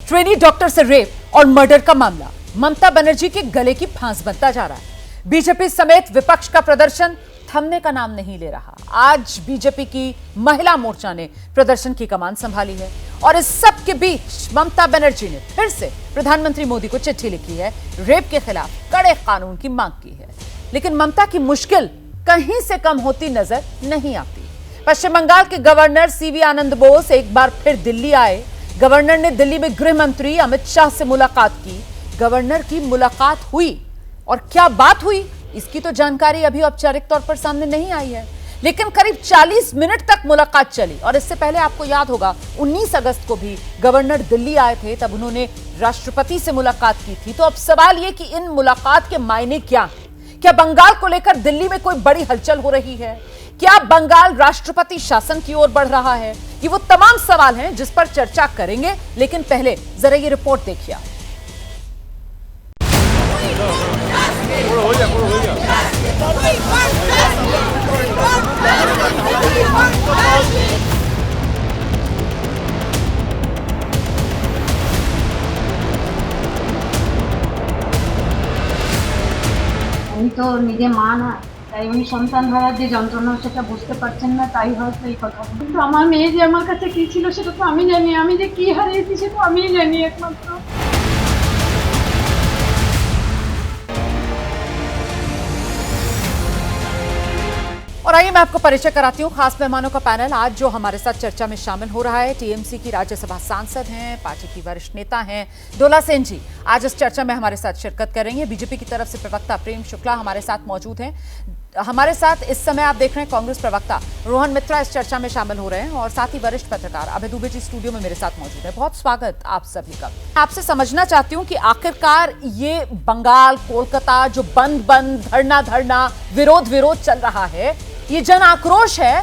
Trainee doctor से rape और murder का मामला ममता बनर्जी के गले की फांस बनता जा रहा है। बीजेपी समेत विपक्ष का प्रदर्शन थमने का नाम नहीं ले रहा। आज बीजेपी की महिला मोर्चा ने प्रदर्शन की कमान संभाली है और इस सब के बीच ममता बनर्जी ने फिर से प्रधानमंत्री मोदी को चिट्ठी लिखी है, रेप के खिलाफ कड़े कानून की मांग की है। लेकिन ममता की मुश्किल कहीं से कम होती नजर नहीं आती। पश्चिम बंगाल के गवर्नर सीवी आनंद बोस एक बार फिर दिल्ली आए। गवर्नर ने दिल्ली में गृह मंत्री अमित शाह से मुलाकात की। गवर्नर की मुलाकात हुई और क्या बात हुई इसकी तो जानकारी अभी औपचारिक तौर पर सामने नहीं आई है, लेकिन करीब 40 मिनट तक मुलाकात चली। और इससे पहले आपको याद होगा 19 अगस्त को भी गवर्नर दिल्ली आए थे, तब उन्होंने राष्ट्रपति से मुलाकात की थी। तो अब सवाल यह कि इन मुलाकात के मायने क्या हैं? क्या बंगाल को लेकर दिल्ली में कोई बड़ी हलचल हो रही है? क्या बंगाल राष्ट्रपति शासन की ओर बढ़ रहा है? ये वो तमाम सवाल हैं जिस पर चर्चा करेंगे, लेकिन पहले जरा ये रिपोर्ट देखिए। উনি তো নিজে মা না, তাই উনি সন্তান হারার যে যন্ত্রণা সেটা বুঝতে পারছেন না, তাই হয়তো এই কথা। কিন্তু আমার মেয়ে যে আমার কাছে কি ছিল সেটা তো আমি জানি, আমি যে কি হারিয়েছি সেটা আমিই জানি একমাত্র। और आइए मैं आपको परिचय कराती हूँ खास मेहमानों का पैनल। आज जो हमारे साथ चर्चा में शामिल हो रहा है, टीएमसी की राज्यसभा सांसद हैं, पार्टी की वरिष्ठ नेता हैं डोला सेन जी, आज इस चर्चा में हमारे साथ शिरकत करेंगे। बीजेपी की तरफ से प्रवक्ता प्रेम शुक्ला हमारे साथ मौजूद हैं। हमारे साथ इस समय आप देख रहे हैं कांग्रेस प्रवक्ता रोहन मित्रा इस चर्चा में शामिल हो रहे हैं और साथ ही वरिष्ठ पत्रकार अभय दुबे जी स्टूडियो में मेरे साथ मौजूद है। बहुत स्वागत आप सभी का। आपसे समझना चाहती हूँ कि आखिरकार ये बंगाल, कोलकाता जो बंद बंद, धरना विरोध चल रहा है, ये जन आक्रोश है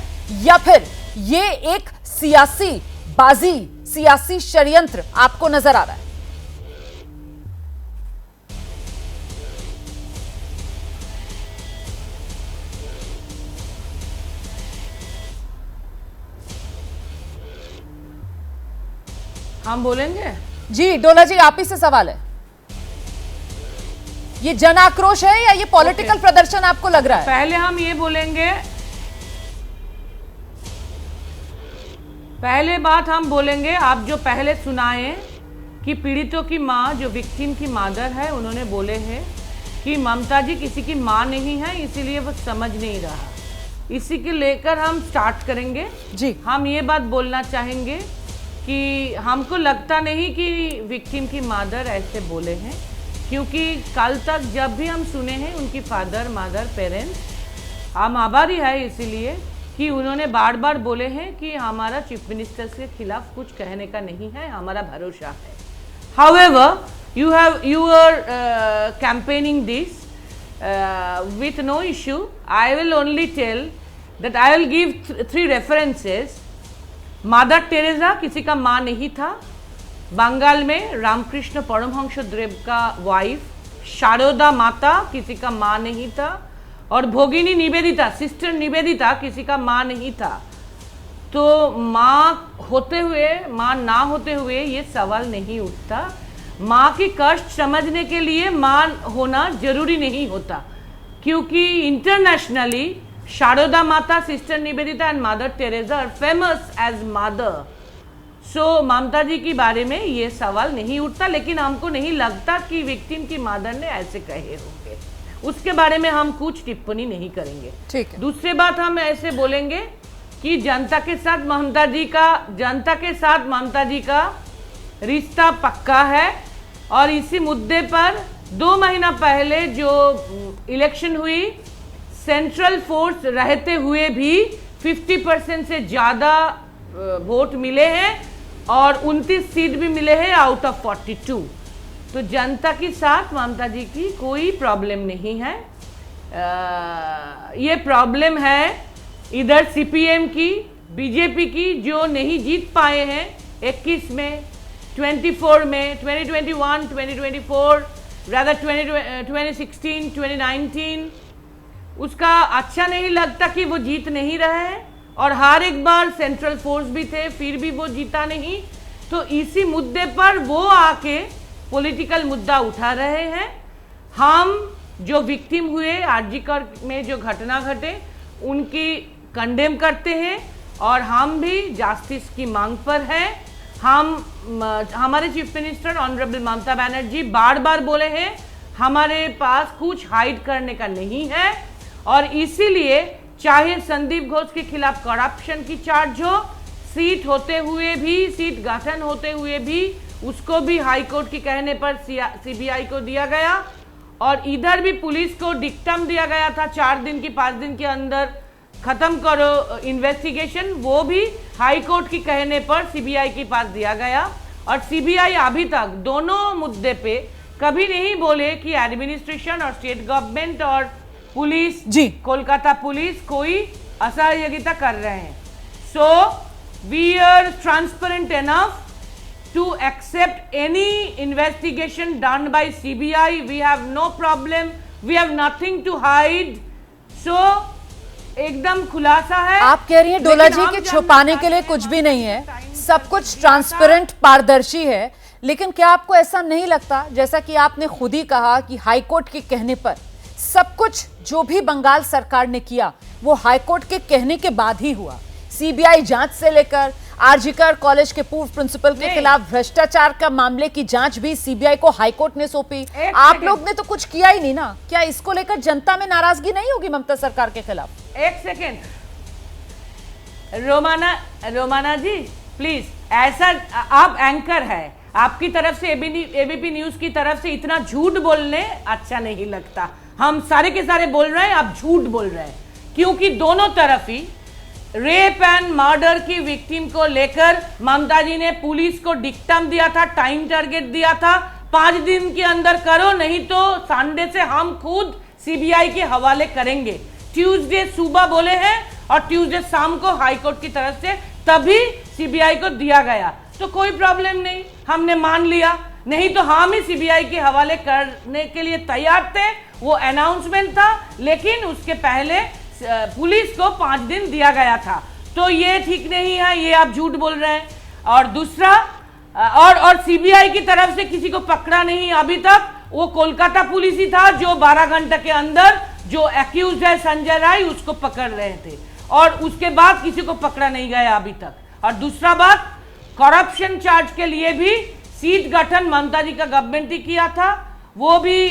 या फिर ये एक सियासी बाजी, सियासी षड्यंत्र आपको नजर आ रहा है? हम बोलेंगे जी डोला जी, आप ही से सवाल है। ये जन आक्रोश है या ये पॉलिटिकल प्रदर्शन आपको लग रहा है? पहले हम ये बोलेंगे, पहले बात हम बोलेंगे, आप जो पहले सुनाए कि पीड़ितों की माँ, जो विक्टिम की मादर है, उन्होंने बोले हैं कि ममता जी किसी की माँ नहीं है, इसीलिए वो समझ नहीं रहा। इसी के लेकर हम स्टार्ट करेंगे जी। हम ये बात बोलना चाहेंगे कि हमको लगता नहीं कि विक्टिम की मादर ऐसे बोले हैं, क्योंकि कल तक जब भी हम सुने हैं उनकी फादर, मदर, पेरेंट्स, हम आभारी है इसीलिए कि उन्होंने बार बार बोले हैं कि हमारा चीफ मिनिस्टर के खिलाफ कुछ कहने का नहीं है, हमारा भरोसा है। However, you are campaigning this with no issue. I will only tell that I will give three references. Mother Teresa किसी का माँ नहीं था। बंगाल में रामकृष्ण परमहंस देव का वाइफ शारदा माता किसी का माँ नहीं था, और भोगिनी निवेदिता, सिस्टर निवेदिता किसी का माँ नहीं था। तो माँ होते हुए, माँ ना होते हुए ये सवाल नहीं उठता। माँ की कष्ट समझने के लिए माँ होना जरूरी नहीं होता, क्योंकि internationally Sharada Mata, Sister Nivedita and Mother Teresa are famous as mother. So Mamata ji के बारे में ये सवाल नहीं उठता, लेकिन हमको नहीं लगता कि विक्टिम की मदर ने ऐसे कहे होंगे। उसके बारे में हम कुछ टिप्पणी नहीं करेंगे। ठीक है। दूसरी बात हम ऐसे बोलेंगे कि जनता के साथ ममता जी का रिश्ता पक्का है, और इसी मुद्दे पर 2 महीना पहले जो इलेक्शन हुई, सेंट्रल फोर्स रहते हुए भी 50% से ज़्यादा वोट मिले हैं और 29 सीट भी मिले हैं आउट ऑफ 42। तो जनता के साथ ममता जी की कोई प्रॉब्लम नहीं है। ये प्रॉब्लम है इधर सीपीएम की, बीजेपी की, जो नहीं जीत पाए हैं 21 में, 24 में, 2021, 2024, रादर 2016, 2019। उसका अच्छा नहीं लगता कि वो जीत नहीं रहे हैं, और हर एक बार सेंट्रल फोर्स भी थे फिर भी वो जीता नहीं। तो इसी मुद्दे पर वो आके पॉलिटिकल मुद्दा उठा रहे हैं। हम जो विक्टिम हुए आरजी कर में जो घटना घटे उनकी कंडेम करते हैं और हम भी जस्टिस की मांग पर हैं। हमारे chief minister honourable Mamata Banerjee बार बार बोले हैं हमारे पास कुछ हाइड करने का नहीं है, और इसीलिए चाहे संदीप घोष के खिलाफ करप्शन की चार्ज हो, सीट होते हुए भी, सीट गठन होते हुए भी उसको भी हाई कोर्ट के कहने पर सीबीआई को दिया गया, और इधर भी पुलिस को डिक्टम दिया गया था 4 दिन की 5 दिन के अंदर खत्म करो इन्वेस्टिगेशन, वो भी हाई कोर्ट की कहने पर सीबीआई के पास दिया गया। और सीबीआई अभी तक दोनों मुद्दे पे कभी नहीं बोले कि एडमिनिस्ट्रेशन और स्टेट गवर्नमेंट और पुलिस जी कोलकाता पुलिस कोई असहयोगिता कर रहे हैं। So we are transparent enough to accept any investigation done by CBI. We have no problem, we have nothing to hide. So एकदम खुलासा है। आप कह रही हैं डोला जी कि छुपाने के लिए कुछ भी नहीं है, सब कुछ ट्रांसपेरेंट पारदर्शी है, लेकिन क्या आपको ऐसा नहीं लगता, जैसा कि आपने खुद ही कहा कि हाईकोर्ट के कहने पर सब कुछ जो भी बंगाल सरकार ने किया वो हाईकोर्ट के कहने के बाद ही हुआ। सीबीआई जांच से लेकर आरजीकर कॉलेज के पूर्व प्रिंसिपल के खिलाफ भ्रष्टाचार का मामले की जांच भी सीबीआई को हाईकोर्ट ने सौंपी। आप लोग ने तो कुछ किया ही नहीं ना। क्या इसको लेकर जनता में नाराजगी नहीं होगी ममता सरकार के खिलाफ? एक सेकेंड रोमाना जी प्लीज, ऐसा आप एंकर है, आपकी तरफ से एबीपी न्यूज की तरफ से इतना झूठ बोलने अच्छा नहीं लगता। हम सारे के सारे बोल रहे हैं, आप झूठ बोल रहे हैं, क्योंकि दोनों तरफ ही रेप एंड मर्डर की विक्टिम को लेकर ममता जी ने पुलिस को डिक्टम दिया था, टाइम टारगेट दिया था, 5 दिन के अंदर करो, नहीं तो संडे से हम खुद सीबीआई के हवाले करेंगे। ट्यूसडे सुबह बोले हैं और ट्यूसडे शाम को हाईकोर्ट की तरफ से तभी सीबीआई को दिया गया, तो कोई प्रॉब्लम नहीं, हमने मान लिया। नहीं तो हम ही सीबीआई के हवाले करने के लिए तैयार थे, वो अनाउंसमेंट था, लेकिन उसके पहले पुलिस को 5 दिन दिया गया था, तो ये ठीक नहीं है, ये आप झूठ बोल रहे हैं। और दूसरा, और सीबीआई की तरफ से किसी को पकड़ा नहीं अभी तक, वो कोलकाता पुलिस ही था जो 12 घंटे के अंदर जो एक्यूज है संजय राय उसको पकड़ रहे थे, और उसके बाद किसी को पकड़ा नहीं गया अभी तक। और दूसरा बात, करप्शन चार्ज के लिए भी सीट गठन ममता जी का गवर्नमेंट ही किया था, वो भी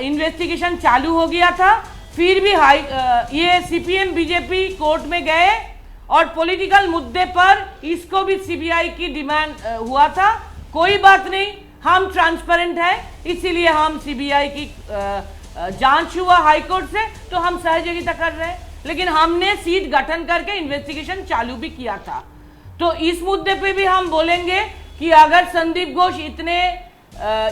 इन्वेस्टिगेशन चालू हो गया था, फिर भी ये सीपीएम बीजेपी कोर्ट में गए और पॉलिटिकल मुद्दे पर इसको भी सीबीआई की डिमांड हुआ था। कोई बात नहीं, हम ट्रांसपेरेंट हैं, इसीलिए हम सीबीआई की जांच हुआ हाईकोर्ट से, तो हम सहयोगिता कर रहे हैं, लेकिन हमने सीट गठन करके इन्वेस्टिगेशन चालू भी किया था। तो इस मुद्दे पे भी हम बोलेंगे कि अगर संदीप घोष इतने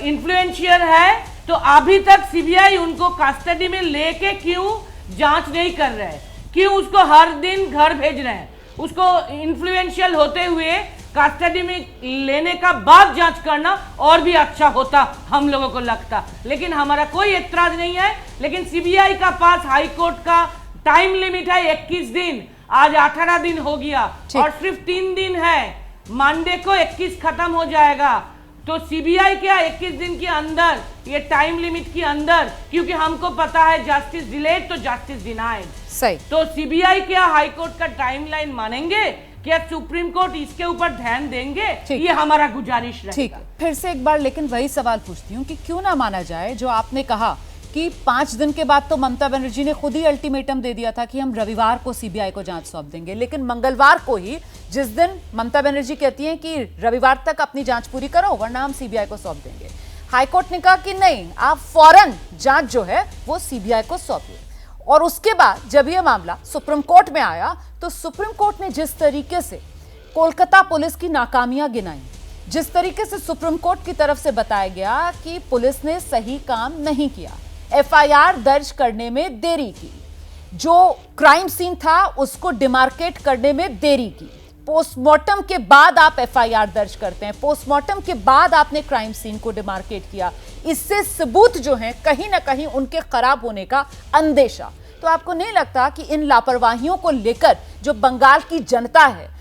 इन्फ्लुएंशियल है तो अभी तक सीबीआई उनको कस्टडी में लेके क्यों जांच नहीं कर रहे हैं, क्यों उसको हर दिन घर भेज रहे हैं? उसको इन्फ्लुएंशियल होते हुए कस्टडी में लेने का बाद जांच करना और भी अच्छा होता हम लोगों को लगता, लेकिन हमारा कोई एतराज नहीं है। लेकिन सीबीआई का पास हाई कोर्ट का टाइम लिमिट है 21 दिन, आज 18 दिन हो गया और सिर्फ 3 दिन है, मंडे को 21 खत्म हो जाएगा। तो सीबीआई क्या 21 दिन के अंदर, ये टाइम लिमिट के अंदर, क्योंकि हमको पता है जस्टिस डिलेड तो जस्टिस डिनाइड, सही। तो सीबीआई क्या हाई कोर्ट का टाइमलाइन मानेंगे? क्या सुप्रीम कोर्ट इसके ऊपर ध्यान देंगे? ये हमारा गुजारिश रहेगा। ठीक, फिर से एक बार लेकिन वही सवाल पूछती हूँ कि क्यों ना माना जाए जो आपने कहा कि 5 दिन के बाद तो ममता बनर्जी ने खुद ही अल्टीमेटम दे दिया था कि हम रविवार को सीबीआई को जांच सौंप देंगे, लेकिन मंगलवार को ही, जिस दिन ममता बनर्जी कहती हैं कि रविवार तक अपनी जांच पूरी करो वरना हम सीबीआई को सौंप देंगे, हाईकोर्ट ने कहा कि नहीं, आप फौरन जांच जो है वो सीबीआई को सौंपिए। और उसके बाद जब यह मामला सुप्रीम कोर्ट में आया तो सुप्रीम कोर्ट ने जिस तरीके से कोलकाता पुलिस की नाकामियां गिनाई, जिस तरीके से सुप्रीम कोर्ट की तरफ से बताया गया कि पुलिस ने सही काम नहीं किया, एफआईआर दर्ज करने में देरी की, जो क्राइम सीन था उसको डिमार्केट करने में देरी की, पोस्टमार्टम के बाद आप एफआईआर दर्ज करते हैं, पोस्टमार्टम के बाद आपने क्राइम सीन को डिमार्केट किया, इससे सबूत जो हैं कहीं ना कहीं उनके खराब होने का अंदेशा। तो आपको नहीं लगता कि इन लापरवाहियों को लेकर जो बंगाल की जनता है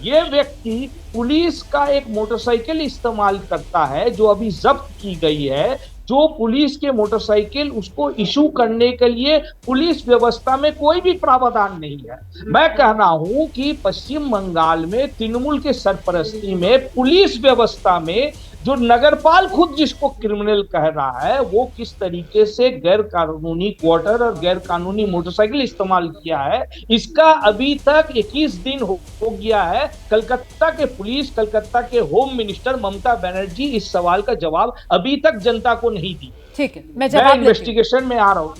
ये व्यक्ति पुलिस का एक मोटरसाइकिल इस्तेमाल करता है जो अभी जब्त की गई है, जो पुलिस के मोटरसाइकिल उसको इशू करने के लिए पुलिस व्यवस्था में कोई भी प्रावधान नहीं है। मैं कह रहा हूं कि पश्चिम बंगाल में तृणमूल के सरपरस्ती में पुलिस व्यवस्था में जो नगरपाल खुद जिसको क्रिमिनल कह रहा है, वो किस तरीके से गैर कानूनी क्वार्टर और गैर कानूनी मोटरसाइकिल इस्तेमाल किया है, इसका अभी तक 21 दिन हो गया है। कलकत्ता के पुलिस, कलकत्ता के होम मिनिस्टर ममता बनर्जी इस सवाल का जवाब अभी तक जनता को नहीं दी। ठीक है, मैं जवाब इन्वेस्टिगेशन में आ रहा हूँ,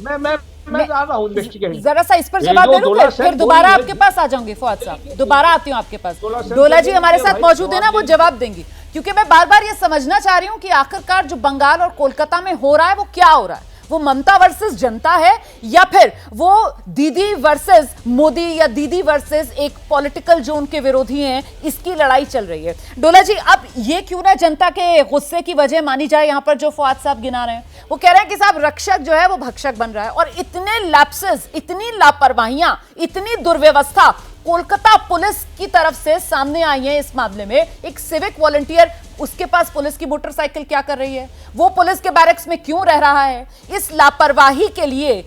मैं जा रहा हूँ इन्वेस्टिगेशन। जरा सा इस पर जवाब दे दूं, फिर दोबारा आपके पास आ जाऊंगी। फौज साहब दोबारा आती हूँ आपके पास। डोला जी हमारे साथ मौजूद है ना, वो जवाब देंगी, क्योंकि मैं बार बार ये समझना चाह रही हूँ कि आखिरकार जो बंगाल और कोलकाता में हो रहा है वो क्या हो रहा है। वो ममता वर्सेस जनता है या फिर वो दीदी वर्सेस मोदी या दीदी वर्सेस एक पॉलिटिकल जो उनके विरोधी हैं, इसकी लड़ाई चल रही है। डोला जी, अब ये क्यों ना जनता के गुस्से की वजह मानी जाए। यहां पर जो फौज साहब गिना रहे हैं, वो कह रहे हैं कि साहब रक्षक जो है वो भक्षक बन रहा है, और इतने लैप्सेस, इतनी लापरवाहियां, इतनी दुर्व्यवस्था कोलकाता पुलिस की तरफ से सामने आई है। इस मामले में एक सिविक वॉलंटियर, उसके पास पुलिस की मोटरसाइकिल क्या कर रही है, वो पुलिस के बैरक्स में क्यों रह रहा है। इस लापरवाही के लिए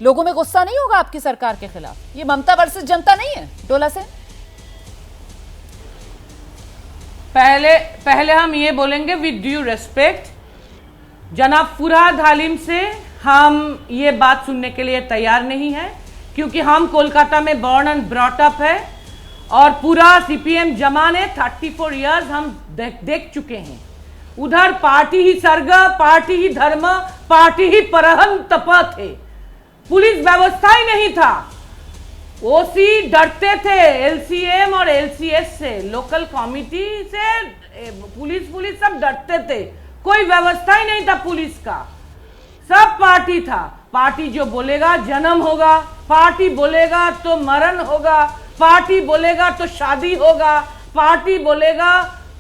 लोगों में गुस्सा नहीं होगा आपकी सरकार के खिलाफ? ये ममता वर्सेस जनता नहीं है डोला से? पहले हम ये बोलेंगे विद ड्यू रेस्पेक्ट, जनाब फुरहाद हालिम से हम ये बात सुनने के लिए तैयार नहीं है, क्योंकि हम कोलकाता में बॉर्न एंड ब्रॉट अप है और पूरा सीपीएम जमाने 34 इयर्स हम देख चुके हैं। उधर पार्टी ही सर्ग, पार्टी ही धर्म, पार्टी ही परहन तपा थे, पुलिस व्यवस्था ही नहीं था। ओसी डरते थे एलसीएम और एलसीएस से, लोकल कमिटी से, पुलिस सब डरते थे, कोई व्यवस्था ही नहीं था पुलिस का, सब पार्टी था। पार्टी जो बोलेगा जन्म होगा, पार्टी बोलेगा तो मरण होगा, पार्टी बोलेगा तो शादी होगा, पार्टी बोलेगा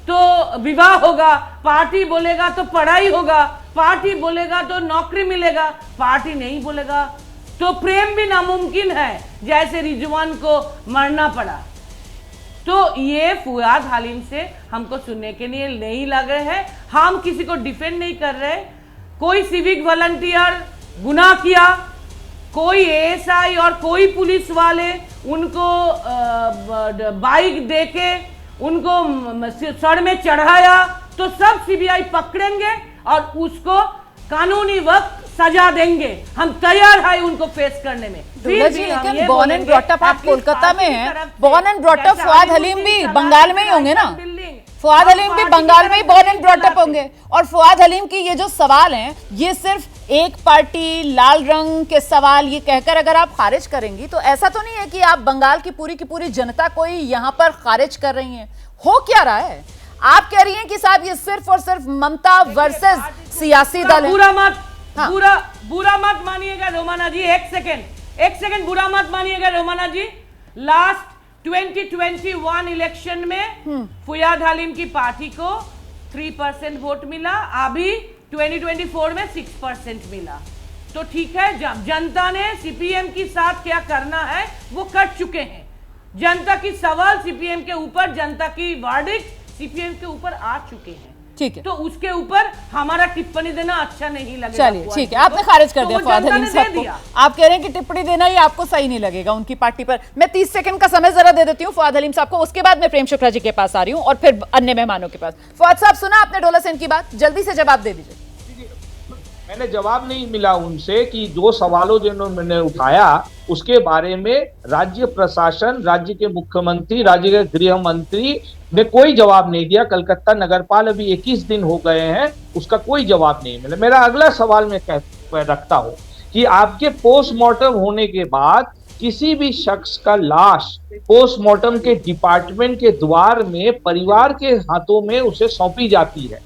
तो विवाह होगा, पार्टी बोलेगा तो पढ़ाई होगा, पार्टी बोलेगा तो नौकरी मिलेगा, पार्टी नहीं बोलेगा तो प्रेम भी नामुमकिन है, जैसे रिजवान को मरना पड़ा। तो ये फुआद हालिम से हमको सुनने के लिए नहीं लग रहे हैं। हम किसी को डिफेंड नहीं कर रहे। कोई सिविक वॉलंटियर गुनाह किया, कोई एएसआई और कोई पुलिस वाले उनको बाइक देके उनको सर में चढ़ाया तो सब सीबीआई पकड़ेंगे और उसको कानूनी वक्त सजा देंगे। हम तैयार हैं उनको फेस करने में। लेकिन बॉर्न एंड ब्रॉट अप आप कोलकाता में हैं, born and brought up Fuad Halim भी बंगाल में ही होंगे ना? फुआद हलीम भी बंगाल में ही बॉर्न एंड ब्रॉट अप होंगे। और फुआद हलीम की ये जो सवाल हैं, ये सिर्फ एक पार्टी लाल रंग के सवाल ये कहकर अगर आप खारिज करेंगी तो ऐसा तो नहीं है कि आप बंगाल की पूरी जनता को ही यहां पर खारिज कर रही हैं। हो क्या रहा है? आप कह रही हैं कि साहब ये सिर्फ और सिर्फ ममता वर्सेस सियासी दल है। बुरा मत मानिएगा रोमाना जी, एक सेकेंड बुरा मत मानिएगा रोमाना जी। लास्ट 2021 इलेक्शन में फुयाद हालिम की पार्टी को 3% वोट मिला, अभी 2024 में 6% मिला। तो ठीक है, जनता ने सीपीएम के साथ क्या करना है वो कर चुके हैं। जनता की सवाल सीपीएम के ऊपर, जनता की वर्डिक्ट सीपीएम के ऊपर आ चुके हैं। ठीक है, तो उसके ऊपर हमारा टिप्पणी देना अच्छा नहीं लगेगा। चलिए ठीक है, आपने खारिज कर दिया फुआद हलीम साहब को। आप कह रहे हैं कि टिप्पणी देना ही आपको सही नहीं लगेगा उनकी पार्टी पर। मैं 30 सेकंड का समय जरा दे देती हूँ फुआद हलीम साहब को, उसके बाद मैं प्रेम शुक्ला जी के पास आ रही हूँ और फिर अन्य मेहमानों के पास। फुआद साहब, सुना आपने डोला सेन की बात, जल्दी से जवाब दे दीजिए। मैंने जवाब नहीं मिला उनसे कि जो सवालों जिन्होंने मैंने उठाया उसके बारे में राज्य प्रशासन, राज्य के मुख्यमंत्री, राज्य के गृह मंत्री ने कोई जवाब नहीं दिया। कलकत्ता नगरपाल अभी 21 दिन हो गए हैं, उसका कोई जवाब नहीं मिला। मेरा अगला सवाल मैं रखता हूं कि आपके पोस्टमार्टम होने के बाद किसी भी शख्स का लाश पोस्टमार्टम के डिपार्टमेंट के द्वार में परिवार के हाथों में उसे सौंपी जाती है।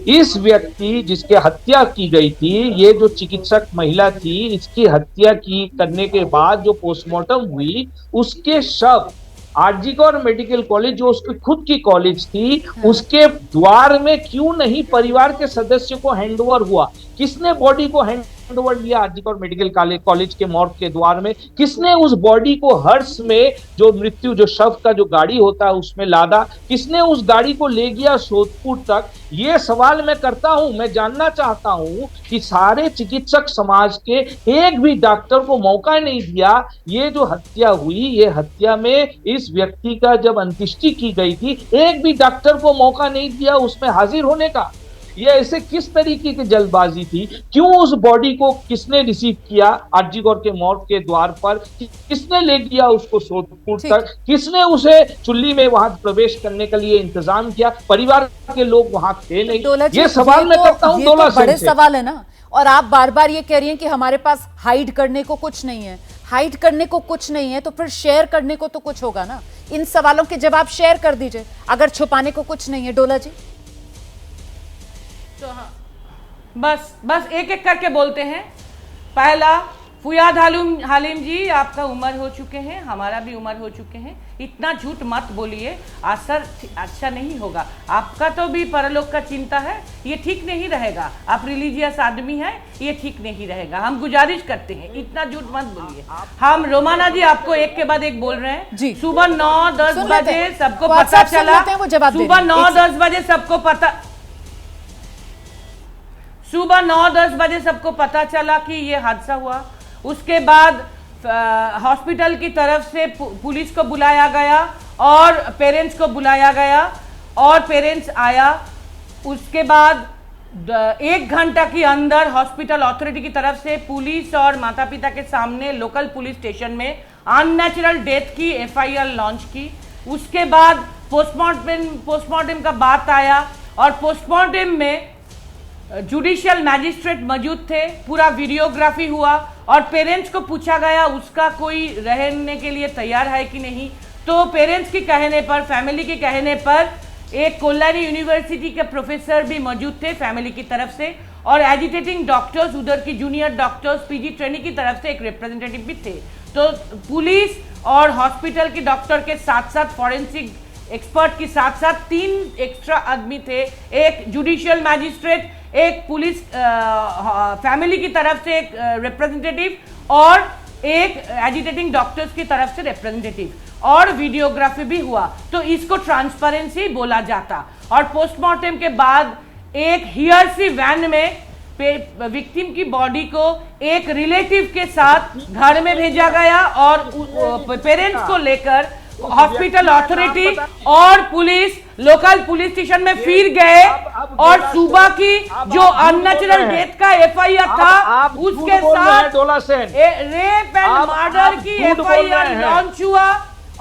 इस व्यक्ति जिसके हत्या की गई थी, ये जो चिकित्सक महिला थी, इसकी हत्या की करने के बाद जो पोस्टमार्टम हुई, उसके शव आरजीकर मेडिकल कॉलेज जो उसकी खुद की कॉलेज थी, उसके द्वार में क्यों नहीं परिवार के सदस्य को हैंडओवर हुआ? किसने बॉडी को हैंड हैंड ओवर लिया आरजीकर मेडिकल कॉलेज के मॉर्ग के द्वार में? किसने उस बॉडी को हर्ष में जो शव का जो गाड़ी होता है उसमें लादा? किसने उस गाड़ी को ले गया सोदपुर तक? ये सवाल मैं करता हूं। मैं जानना चाहता हूं कि सारे चिकित्सक समाज के एक भी डॉक्टर को मौका नहीं दिया। ये जो हत्या हुई, ये हत्या में इस व्यक्ति का जब अंत्येष्टि की गई थी, एक भी डॉक्टर को मौका नहीं दिया उसमें हाजिर होने का। ये ऐसे किस तरीके की जल्दबाजी थी? क्यों उस बॉडी को किसने रिसीव किया आरजीकर के मॉर्ग के द्वार पर? किसने ले गया उसको सोदपुर तक? किसने उसे चुल्ली में वहां प्रवेश करने के लिए इंतजाम किया? परिवार के लोग वहां थे नहीं। ये सवाल मैं करता हूं डोला सेन से। बड़े सवाल है ना। और आप बार बार ये कह रही हैं कि हमारे पास हाइड करने को कुछ नहीं है। हाइड करने को कुछ नहीं है तो फिर शेयर करने को तो कुछ होगा ना। इन सवालों के जवाब शेयर कर दीजिए अगर छुपाने को कुछ नहीं है। डोला जी तो हाँ, बस एक एक करके बोलते हैं। पहला, फुयाद हालिम जी, आपका उम्र हो चुके हैं, हमारा भी उम्र हो चुके हैं। इतना झूठ मत बोलिए, असर अच्छा नहीं होगा। आपका तो भी परलोक का चिंता है, ये ठीक नहीं रहेगा। आप रिलीजियस आदमी हैं, ये ठीक नहीं रहेगा। हम गुजारिश करते हैं, इतना झूठ मत बोलिए। हम रोमाना जी आपको एक के बाद एक बोल रहे हैं जी। सुबह 9-10 बजे सबको पता चला, सुबह 9-10 बजे सबको पता, सुबह 9-10 बजे सबको पता चला कि ये हादसा हुआ। उसके बाद हॉस्पिटल की तरफ से पुलिस को बुलाया गया और पेरेंट्स को बुलाया गया और पेरेंट्स आया। उसके बाद 1 घंटा के अंदर हॉस्पिटल अथॉरिटी की तरफ से पुलिस और माता पिता के सामने लोकल पुलिस स्टेशन में अननेचुरल डेथ की एफआईआर लॉन्च की। उसके बाद पोस्टमार्टम का बात आया और पोस्टमार्टम में जुडिशियल मैजिस्ट्रेट मौजूद थे। पूरा वीडियोग्राफी हुआ और पेरेंट्स को पूछा गया उसका कोई रहने के लिए तैयार है कि नहीं। तो पेरेंट्स के कहने पर, फैमिली के कहने पर एक कोल्हारी यूनिवर्सिटी के प्रोफेसर भी मौजूद थे फैमिली की तरफ से, और एजिटेटिंग डॉक्टर्स, उधर की जूनियर डॉक्टर्स पीजी ट्रेनिंग की तरफ से एक रिप्रेजेंटेटिव भी थे। तो पुलिस और हॉस्पिटल के डॉक्टर के साथ साथ फॉरेंसिक एक्सपर्ट के साथ साथ 3 एक्स्ट्रा आदमी थे। एक जुडिशियल मैजिस्ट्रेट, एक पुलिस फैमिली की तरफ से एक रिप्रेजेंटेटिव और एक एजिटेटिंग डॉक्टर्स की तरफ से रिप्रेजेंटेटिव, और वीडियोग्राफी भी हुआ। तो इसको ट्रांसपेरेंसी बोला जाता। और पोस्टमार्टम के बाद एक हियरसी वैन में विक्टिम की बॉडी को एक रिलेटिव के साथ घर में भेजा गया और पेरेंट्स को लेकर हॉस्पिटल अथॉरिटी और पुलिस लोकल पुलिस स्टेशन में फिर गए और सुबह की जो अननेचुरल डेथ का एफआईआर था उसके साथ रेप एंड मर्डर की एफआईआर लॉन्च हुआ।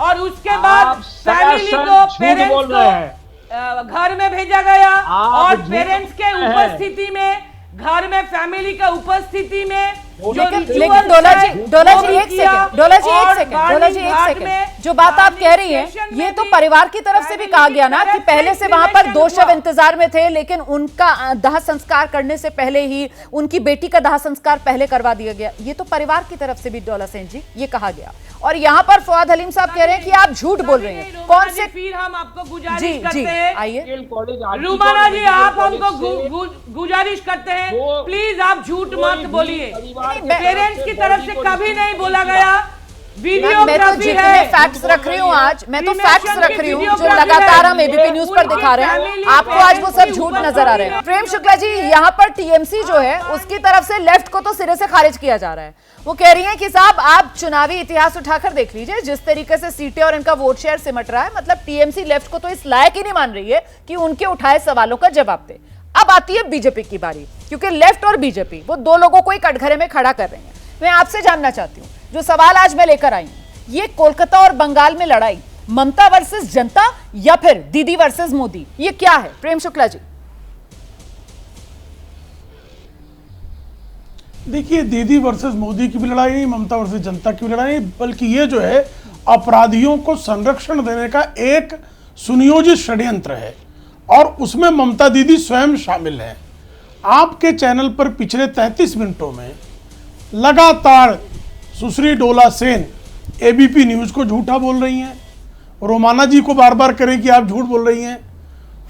और उसके बाद फैमिली को, पेरेंट्स को घर में भेजा गया और पेरेंट्स के उपस्थिति में, घर में फैमिली का उपस्थिति में लेकिन डोला जी एक सेकंड, जो बात आप कह रही हैं ये तो परिवार की तरफ से भी कहा गया ना कि पहले से वहां पर 2 शव इंतजार में थे, लेकिन उनका दाह संस्कार करने से पहले ही उनकी बेटी का दाह संस्कार पहले करवा दिया गया। ये तो परिवार की तरफ से भी डोला सेन जी ये कहा गया। और यहाँ पर फुआद हलीम साहब कह रहे हैं कि आप झूठ बोल रहे हैं। कौन से? फिर हम आपको गुजारिश करते हैं, आइए रुमाना जी, आप हमको गुजारिश करते हैं, प्लीज आप झूठ मत बोलिए। पेरेंट्स की तरफ से कभी नहीं बोला गया। वीडियोग्राफी है, फैक्ट्स रख रही हूँ आज, मैं तो फैक्ट्स रख रही हूँ जो लगातार हम एबीपी न्यूज पर दिखा रहे हैं। आपको आज वो सब झूठ नजर आ रहे हैं। प्रेम शुक्ला जी, यहाँ पर टीएमसी जो है उसकी तरफ से लेफ्ट को तो सिरे से खारिज किया जा रहा है। वो कह रही हैं कि साहब आप चुनावी इतिहास उठाकर देख लीजिए, जिस तरीके से सीटें और इनका वोट शेयर सिमट रहा है, मतलब टीएमसी लेफ्ट को तो इस लायक ही नहीं मान रही है कि उनके उठाए सवालों का जवाब दे। अब आती है बीजेपी की बारी, क्योंकि लेफ्ट और बीजेपी वो 2 लोगों को ही कटघरे में खड़ा कर रहे हैं। मैं आपसे जानना चाहती हूँ, जो सवाल आज मैं लेकर आई हूं, ये कोलकाता और बंगाल में लड़ाई ममता वर्सेस जनता या फिर दीदी वर्सेस मोदी, ये क्या है? प्रेम शुक्ला जी। देखिए, दीदी वर्सेस मोदी की भी लड़ाई नहीं, ममता वर्सेस जनता की भी लड़ाई नहीं, बल्कि ये जो है अपराधियों को संरक्षण देने का एक सुनियोजित षड्यंत्र है और उसमें ममता दीदी स्वयं शामिल है। आपके चैनल पर पिछले 33 मिनटों में लगातार सुश्री डोला सेन एबीपी न्यूज़ को झूठा बोल रही हैं, रोमाना जी को बार बार करें कि आप झूठ बोल रही हैं,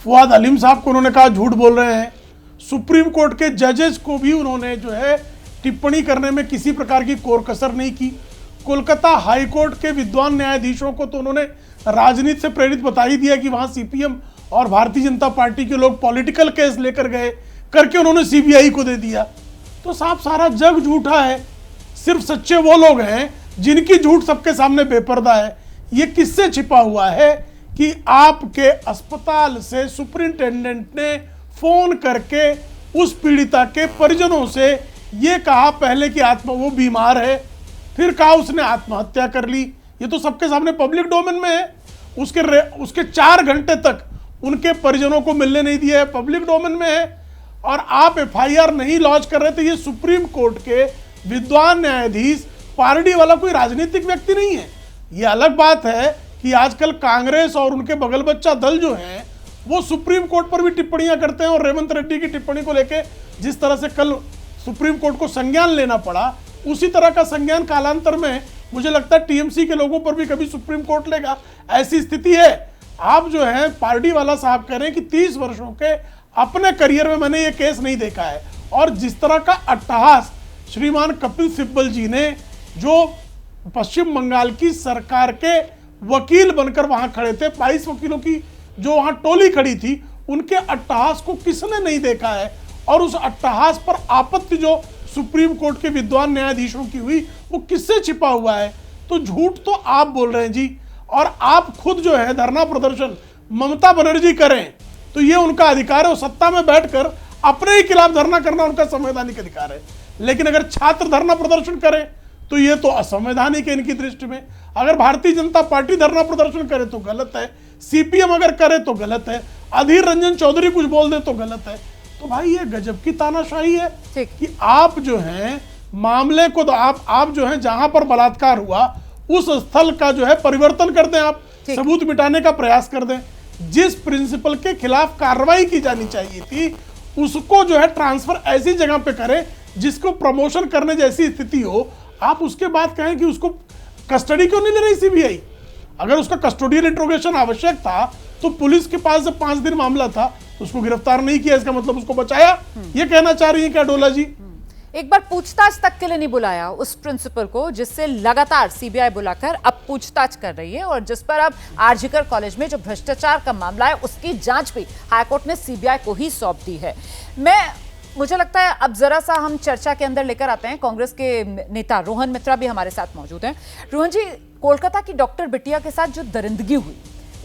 फुआद हलीम साहब को उन्होंने कहा झूठ बोल रहे हैं, सुप्रीम कोर्ट के जजेस को भी उन्होंने जो है टिप्पणी करने में किसी प्रकार की कोर कसर नहीं की। कोलकाता हाईकोर्ट के विद्वान न्यायाधीशों को तो उन्होंने राजनीति से प्रेरित बता ही दिया कि वहां सीपीएम और भारतीय जनता पार्टी के लोग पॉलिटिकल केस लेकर गए, करके उन्होंने सीबीआई को दे दिया। तो साहब सारा जग झूठा है, सिर्फ सच्चे वो लोग हैं जिनकी झूठ सबके सामने बेपर्दा है। ये किससे छिपा हुआ है कि आपके अस्पताल से सुपरिंटेंडेंट ने फोन करके उस पीड़िता के परिजनों से ये कहा पहले कि वो बीमार है, फिर कहा उसने आत्महत्या कर ली। ये तो सबके सामने पब्लिक डोमेन में है। उसके 4 घंटे तक उनके परिजनों को मिलने नहीं दिया है, पब्लिक डोमेन में है। और आप एफआईआर नहीं लॉन्च कर रहे थे। ये सुप्रीम कोर्ट के विद्वान न्यायाधीश पार्टी वाला कोई राजनीतिक व्यक्ति नहीं है। ये अलग बात है कि आजकल कांग्रेस और उनके बगल बच्चा दल जो हैं वो सुप्रीम कोर्ट पर भी टिप्पणियां करते हैं। और रेवंत रेड्डी की टिप्पणी को लेकर जिस तरह से कल सुप्रीम कोर्ट को संज्ञान लेना पड़ा, उसी तरह का संज्ञान कालांतर में मुझे लगता है टीएमसी के लोगों पर भी कभी सुप्रीम कोर्ट लेगा, ऐसी स्थिति है। आप जो है पार्टी वाला साहब कह रहे हैं कि 30 वर्षों के अपने करियर में मैंने ये केस नहीं देखा है। और जिस तरह का अट्टहास श्रीमान कपिल सिब्बल जी ने, जो पश्चिम बंगाल की सरकार के वकील बनकर वहां खड़े थे, 22 वकीलों की जो वहां टोली खड़ी थी, उनके अट्टहास को किसने नहीं देखा है। और उस अट्टहास पर आपत्ति जो सुप्रीम कोर्ट के विद्वान न्यायाधीशों की हुई, वो किससे छिपा हुआ है। तो झूठ तो आप बोल रहे हैं जी। और आप खुद जो है धरना प्रदर्शन ममता बनर्जी करें तो ये उनका अधिकार है। वो सत्ता में बैठकर अपने ही खिलाफ धरना करना उनका संवैधानिक अधिकार है। लेकिन अगर छात्र धरना प्रदर्शन करें तो ये तो असंवैधानिक है इनकी दृष्टि में। अगर भारतीय जनता पार्टी धरना प्रदर्शन करे तो गलत है, सीपीएम अगर करे तो गलत है, अधीर रंजन चौधरी कुछ बोल दे तो गलत है। तो भाई ये गजब की तानाशाही है कि आप जो हैं मामले को तो आप जो हैं जहां पर बलात्कार हुआ उस स्थल का जो है परिवर्तन कर दें, आप सबूत मिटाने का प्रयास कर दें। जिस प्रिंसिपल के खिलाफ कार्रवाई की जानी चाहिए थी उसको जो है ट्रांसफर ऐसी जगह पे करें जिसको प्रमोशन करने जैसी स्थिति हो। आप उसके बाद कहें कि उसको कस्टडी क्यों नहीं ले रही सीबीआई। अगर उसका कस्टोडियल इंट्रोगेशन आवश्यक था तो पुलिस के पास जब 5 दिन मामला था तो उसको गिरफ्तार नहीं किया, इसका मतलब उसको बचाया। ये कहना चाह रही है क्या डोला जी? एक बार पूछताछ तक के लिए नहीं बुलाया उस प्रिंसिपल को, जिससे लगातार सीबीआई बुलाकर अब पूछताछ कर रही है और जिस पर अब आरजीकर कॉलेज में जो भ्रष्टाचार का मामला है उसकी जांच भी हाईकोर्ट ने सीबीआई को ही सौंप दी है। मुझे लगता है अब जरा सा हम चर्चा के अंदर लेकर आते हैं। कांग्रेस के नेता रोहन मित्रा भी हमारे साथ मौजूद हैं। रोहन जी, कोलकाता की डॉक्टर बिटिया के साथ जो दरिंदगी हुई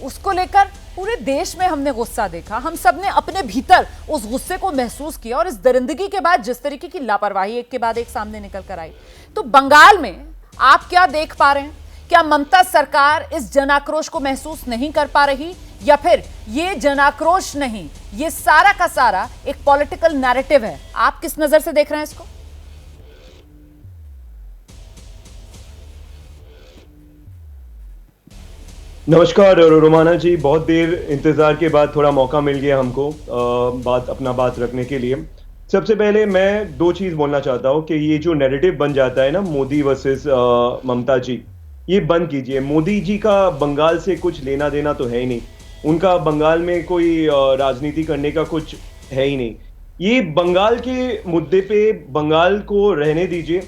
उसको लेकर पूरे देश में हमने गुस्सा देखा, हम सब ने अपने भीतर उस गुस्से को महसूस किया। और इस दरिंदगी के बाद जिस तरीके की लापरवाही एक के बाद एक सामने निकल कर आई, तो बंगाल में आप क्या देख पा रहे हैं? क्या ममता सरकार इस जनाक्रोश को महसूस नहीं कर पा रही, या फिर ये जनाक्रोश नहीं, ये सारा का सारा एक पॉलिटिकल नैरेटिव है? आप किस नजर से देख रहे हैं इसको? नमस्कार रोमाना जी, बहुत देर इंतजार के बाद थोड़ा मौका मिल गया हमको अपना बात रखने के लिए। सबसे पहले मैं 2 चीज बोलना चाहता हूँ कि ये जो नैरेटिव बन जाता है ना मोदी वर्सेस ममता जी, ये बंद कीजिए। मोदी जी का बंगाल से कुछ लेना देना तो है ही नहीं, उनका बंगाल में कोई राजनीति करने का कुछ है ही नहीं। ये बंगाल के मुद्दे पे बंगाल को रहने दीजिए।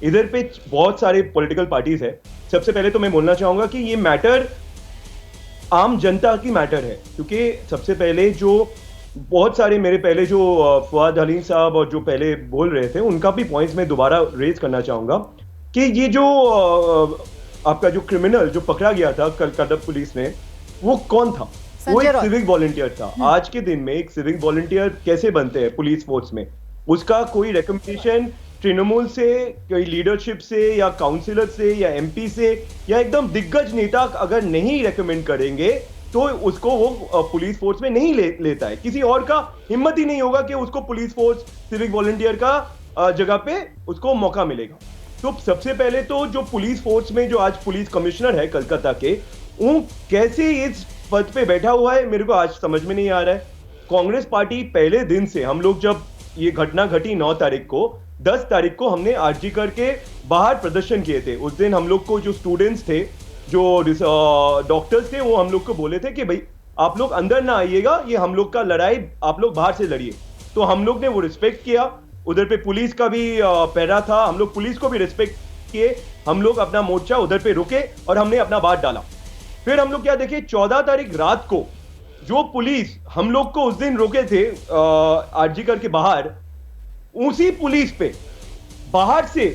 इधर पे बहुत सारे पॉलिटिकल पार्टीज है। सबसे पहले तो मैं बोलना चाहूंगा कि ये मैटर आम जनता की मैटर है, क्योंकि सबसे पहले जो बहुत सारे मेरे पहले जो फवाद हलीम साहब और जो पहले बोल रहे थे उनका भी पॉइंट्स मैं दोबारा रेज करना चाहूंगा कि ये जो आपका जो क्रिमिनल जो पकड़ा गया था कलकत्ता पुलिस ने, वो कौन था? वो एक सिविक वॉलंटियर था। आज के दिन में एक सिविक वॉलंटियर कैसे बनते हैं पुलिस फोर्स में? उसका कोई रिकमेंडेशन तृणमूल से, कोई लीडरशिप से या काउंसिलर से या एमपी से या एकदम दिग्गज नेता अगर नहीं रेकमेंड करेंगे तो उसको वो पुलिस फोर्स में नहीं लेता है। किसी और का हिम्मत ही नहीं होगा कि उसको पुलिस फोर्स सिविक वॉलंटियर का जगह पे उसको मौका मिलेगा। तो सबसे पहले तो जो पुलिस फोर्स में जो आज पुलिस कमिश्नर है कलकत्ता के, वो कैसे इस पद पे बैठा हुआ है मेरे को आज समझ में नहीं आ रहा है। कांग्रेस पार्टी पहले दिन से, हम लोग जब ये घटना घटी 9 तारीख को, 10 तारीख को हमने आरजीकर के बाहर प्रदर्शन किए थे। उस दिन हम लोग को जो स्टूडेंट्स थे, जो डॉक्टर्स थे, वो हम लोग को बोले थे कि भाई आप लोग अंदर ना आइएगा, ये हम लोग का लड़ाई आप लोग बाहर से लड़िए। तो हम लोग ने वो रिस्पेक्ट किया। उधर पे पुलिस का भी पहरा था, हम लोग पुलिस को भी रिस्पेक्ट किए, हम लोग अपना मोर्चा उधर पे रुके और हमने अपना बात डाला। फिर हम लोग क्या देखे, 14 तारीख रात को जो पुलिस हम लोग को उस दिन रोके थे आरजीकर के बाहर, उसी पुलिस पे बाहर से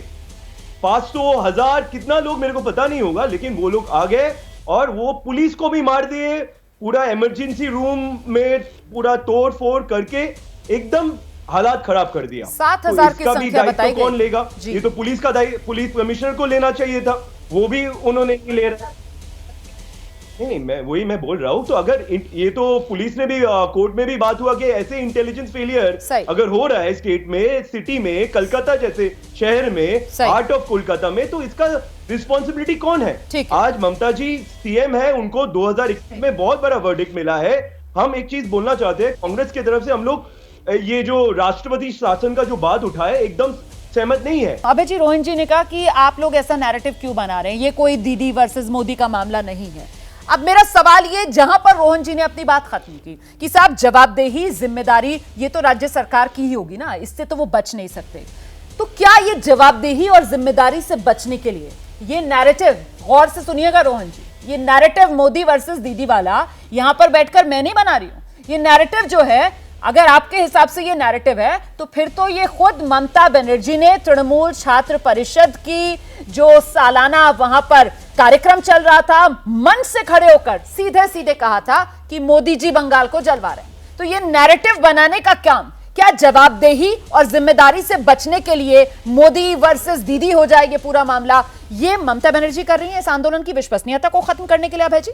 500 1000 कितना लोग मेरे को पता नहीं होगा, लेकिन वो लोग आ गए और वो पुलिस को भी मार दिए, पूरा इमरजेंसी रूम में पूरा तोड़ फोड़ करके एकदम हालात खराब कर दिया। 7,000 की इसका भी संख्या दायित्व बताई कौन गई। लेगा? जी। ये तो पुलिस का दायित्व पुलिस कमिश्नर को लेना चाहिए था, वो भी उन्होंने नहीं ले रहा। नहीं, मैं बोल रहा हूं, तो अगर ये तो पुलिस ने भी कोर्ट में भी बात हुआ कि ऐसे इंटेलिजेंस फेलियर सही। अगर हो रहा है स्टेट में, सिटी में, कलकत्ता जैसे शहर में, सही। हार्ट ऑफ कोलकाता में, तो इसका रिस्पॉन्सिबिलिटी कौन है? ठीक है। आज ममता जी सीएम है, उनको 2021 में बहुत बड़ा वर्डिक्ट मिला है। हम एक चीज बोलना चाहते हैं, कांग्रेस की तरफ से हम लोग ये जो राष्ट्रपति शासन का जो बात उठाए एकदम सहमत नहीं है। अभय जी, रोहन जी ने कहा कि आप लोग ऐसा नैरेटिव क्यों बना रहे हैं, ये कोई दीदी वर्सेस मोदी का मामला नहीं है। अब मेरा सवाल ये, जहां पर रोहन जी ने अपनी बात खत्म की कि साहब जवाबदेही, जिम्मेदारी ये तो राज्य सरकार की ही होगी ना, इससे तो वो बच नहीं सकते, तो क्या ये जवाबदेही और जिम्मेदारी से बचने के लिए ये नैरेटिव, गौर से सुनिएगा रोहन जी, ये नैरेटिव मोदी वर्सेस दीदी वाला यहां पर बैठकर मैं नहीं बना रही हूं, ये नैरेटिव जो है, अगर आपके हिसाब से ये नैरेटिव है तो फिर तो ये खुद ममता बनर्जी ने तृणमूल छात्र परिषद की जो सालाना वहां पर कार्यक्रम चल रहा था, मंच से खड़े होकर सीधे सीधे कहा था कि मोदी जी बंगाल को जलवा रहे हैं। तो ये नैरेटिव बनाने का काम क्या जवाबदेही और जिम्मेदारी से बचने के लिए मोदी वर्सेस दीदी हो जाए ये पूरा मामला, ये ममता बनर्जी कर रही है इस आंदोलन की विश्वसनीयता को खत्म करने के लिए? अभय जी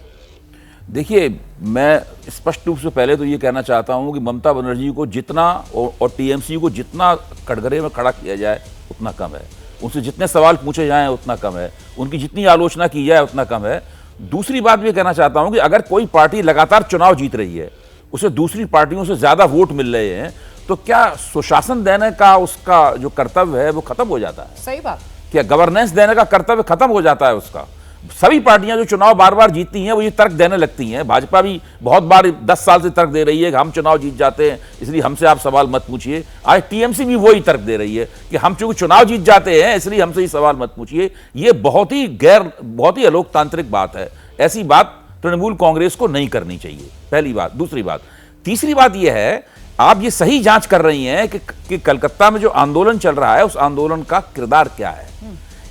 देखिए, मैं स्पष्ट रूप से पहले तो ये कहना चाहता हूं कि ममता बनर्जी को जितना और टीएमसी को जितना कटघरे में खड़ा किया जाए उतना कम है, उनसे जितने सवाल पूछे जाएं उतना कम है, उनकी जितनी आलोचना की जाए उतना कम है। दूसरी बात भी कहना चाहता हूं कि अगर कोई पार्टी लगातार चुनाव जीत रही है, उसे दूसरी पार्टियों से ज्यादा वोट मिल रहे हैं, तो क्या सुशासन देने का उसका जो कर्तव्य है वो खत्म हो जाता है? सही बात। क्या गवर्नेंस देने का कर्तव्य खत्म हो जाता है उसका? सभी पार्टियां जो चुनाव बार बार जीतती हैं वो ये तर्क देने लगती हैं। भाजपा भी बहुत बार 10 साल से तर्क दे रही है कि हम चुनाव जीत जाते हैं इसलिए हमसे आप सवाल मत पूछिए। आज टीएमसी भी वही तर्क दे रही है कि हम चूंकि चुनाव जीत जाते हैं इसलिए हमसे ही सवाल मत पूछिए। ये बहुत ही अलोकतांत्रिक बात है। ऐसी बात तृणमूल कांग्रेस को नहीं करनी चाहिए, पहली बात। दूसरी बात, तीसरी बात यह है, आप ये सही जांच कर रही हैं कि कलकत्ता में जो आंदोलन चल रहा है उस आंदोलन का किरदार क्या है।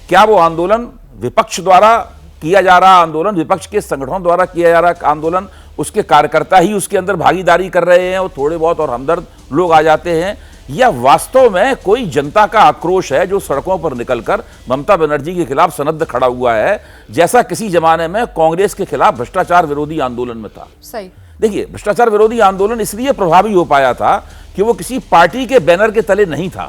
क्या वो आंदोलन विपक्ष द्वारा किया जा रहा आंदोलन, विपक्ष के संगठनों द्वारा किया जा रहा आंदोलन, उसके कार्यकर्ता ही उसके अंदर भागीदारी कर रहे हैं और थोड़े बहुत और हमदर्द लोग आ जाते हैं, या वास्तव में कोई जनता का आक्रोश है जो सड़कों पर निकलकर ममता बनर्जी के खिलाफ सनद्ध खड़ा हुआ है, जैसा किसी जमाने में कांग्रेस के खिलाफ भ्रष्टाचार विरोधी आंदोलन में था। सही। देखिए, भ्रष्टाचार विरोधी आंदोलन इसलिए प्रभावी हो पाया था कि वो किसी पार्टी के बैनर के तले नहीं था,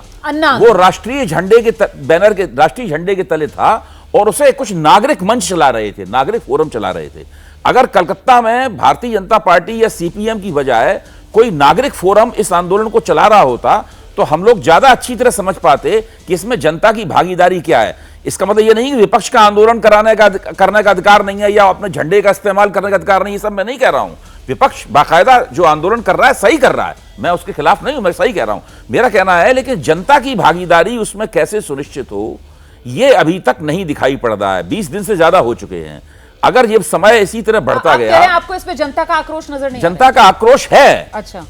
वो राष्ट्रीय झंडे के बैनर के राष्ट्रीय झंडे के तले था और उसे कुछ नागरिक मंच चला रहे थे, नागरिक फोरम चला रहे थे। अगर कलकत्ता में भारतीय जनता पार्टी या सीपीएम की बजाय कोई नागरिक फोरम इस आंदोलन को चला रहा होता तो हम लोग ज्यादा अच्छी तरह समझ पाते कि इसमें जनता की भागीदारी क्या है। इसका मतलब यह नहीं कि विपक्ष का आंदोलन करने का अधिकार नहीं है या अपने झंडे का इस्तेमाल करने का अधिकार नहीं, ये सब मैं नहीं कह रहा हूं। विपक्ष बाकायदा जो आंदोलन कर रहा है सही कर रहा है, मैं उसके खिलाफ नहीं हूं, मैं सही कह रहा हूं। मेरा कहना है लेकिन जनता की भागीदारी उसमें कैसे सुनिश्चित हो, ये अभी तक नहीं दिखाई पड़ रहा है। 20 दिन से ज्यादा हो चुके हैं। अगर ये समय इसी तरह बढ़ता गया, आपको इस पे जनता का आक्रोश नजर नहीं? जनता का आक्रोश है। अच्छा,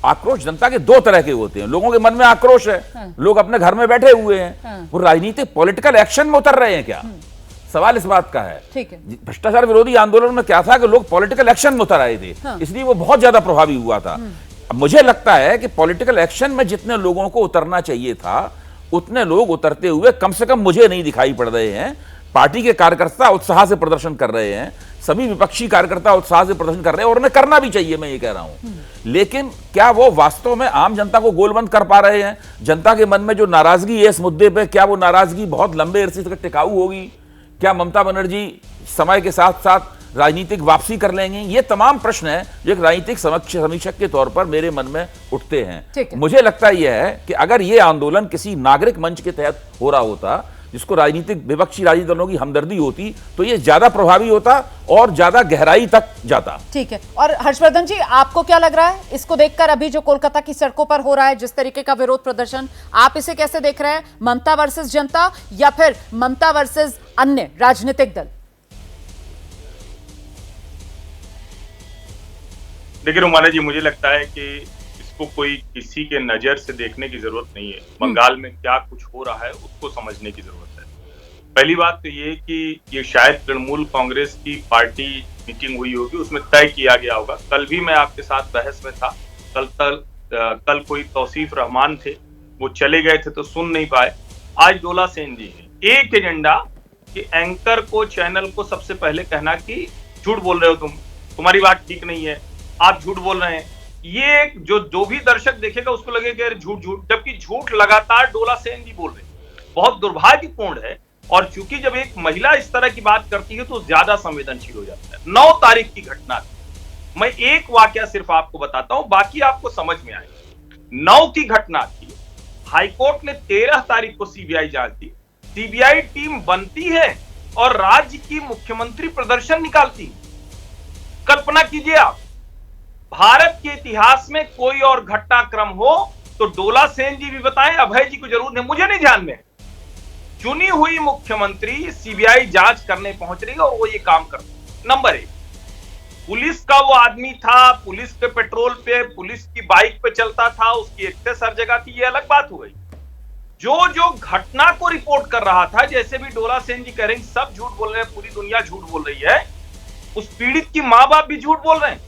आक्रोश जनता के दो तरह के होते हैं। लोगों के मन में आक्रोश है, लोग अपने घर में बैठे हुए हैं, वो राजनीतिक पॉलिटिकल एक्शन में उतर रहे हैं क्या? सवाल इस बात का है। ठीक है। भ्रष्टाचार विरोधी आंदोलन में क्या था कि लोग पॉलिटिकल एक्शन में उतर आए थे, इसलिए वो बहुत ज्यादा प्रभावी हुआ था। मुझे लगता है कि पॉलिटिकल एक्शन में जितने लोगों को उतरना चाहिए था उतने लोग उतरते हुए कम से कम मुझे नहीं दिखाई पड़ रहे हैं। पार्टी के कार्यकर्ता उत्साह से प्रदर्शन कर रहे हैं, सभी विपक्षी कार्यकर्ता उत्साह से प्रदर्शन कर रहे हैं और उन्हें करना भी चाहिए, मैं ये कह रहा हूं। लेकिन क्या वो वास्तव में आम जनता को गोलबंद कर पा रहे हैं? जनता के मन में जो नाराजगी है इस मुद्दे पे, क्या वो नाराजगी बहुत लंबे अरसे तक टिकाऊ होगी? क्या ममता बनर्जी समय के साथ साथ राजनीतिक वापसी कर लेंगे? ये तमाम प्रश्न है जो एक राजनीतिक समीक्षक के तौर पर मेरे मन में उठते हैं। मुझे लगता यह है कि अगर ये आंदोलन किसी नागरिक मंच के तहत हो रहा होता जिसको राजनीतिक विपक्षी राजनीतिक दलों की हमदर्दी होती तो ये ज्यादा प्रभावी होता और ज्यादा गहराई तक जाता। ठीक है। और हर्षवर्धन जी, आपको क्या लग रहा है इसको देखकर, अभी जो कोलकाता की सड़कों पर हो रहा है जिस तरीके का विरोध प्रदर्शन, आप इसे कैसे देख रहे हैं? ममता वर्सेस जनता या फिर ममता वर्सेस अन्य राजनीतिक दल? देखिए रोमाना जी, मुझे लगता है कि इसको कोई किसी के नजर से देखने की जरूरत नहीं है। बंगाल में क्या कुछ हो रहा है उसको समझने की जरूरत है। पहली बात तो ये कि ये शायद तृणमूल कांग्रेस की पार्टी मीटिंग हुई होगी, उसमें तय किया गया होगा। कल भी मैं आपके साथ बहस में था। कल कोई तौसीफ रहमान थे, वो चले गए थे तो सुन नहीं पाए। आज डोला सेन जी है। एक एजेंडा कि एंकर को, चैनल को सबसे पहले कहना कि झूठ बोल रहे हो, तुम्हारी बात ठीक नहीं है, आप झूठ बोल रहे हैं। ये जो भी दर्शक देखेगा उसको लगेगा झूठ, जबकि झूठ लगातार डोला सेन जी बोल रहे हैं। बहुत दुर्भाग्यपूर्ण है। और चूंकि जब एक महिला इस तरह की बात करती है तो ज्यादा संवेदनशील हो जाता है। 9 तारीख की घटना थी। मैं एक वाकया सिर्फ आपको बताता हूं, बाकी आपको समझ में आएगा। 9 की घटना थी। हाईकोर्ट ने 13 तारीख को सीबीआई जांच दी। सीबीआई टीम बनती है और राज्य की मुख्यमंत्री प्रदर्शन निकालती है। कल्पना कीजिए आप, भारत के इतिहास में कोई और घटनाक्रम हो तो डोला सेन जी भी बताएं, अभय जी को जरूर नहीं, मुझे नहीं ध्यान में। चुनी हुई मुख्यमंत्री सीबीआई जांच करने पहुंच रही है और वो ये काम करते। नंबर 1, पुलिस का वो आदमी था, पुलिस के पेट्रोल पे, पुलिस की बाइक पे चलता था, उसकी एक्सेस हर जगह थी, ये अलग बात हो गई। जो घटना को रिपोर्ट कर रहा था, जैसे भी डोला सेन जी कह रहे हैं सब झूठ बोल रहे हैं, पूरी दुनिया झूठ बोल रही है, उस पीड़ित की मां बाप भी झूठ बोल रहे हैं।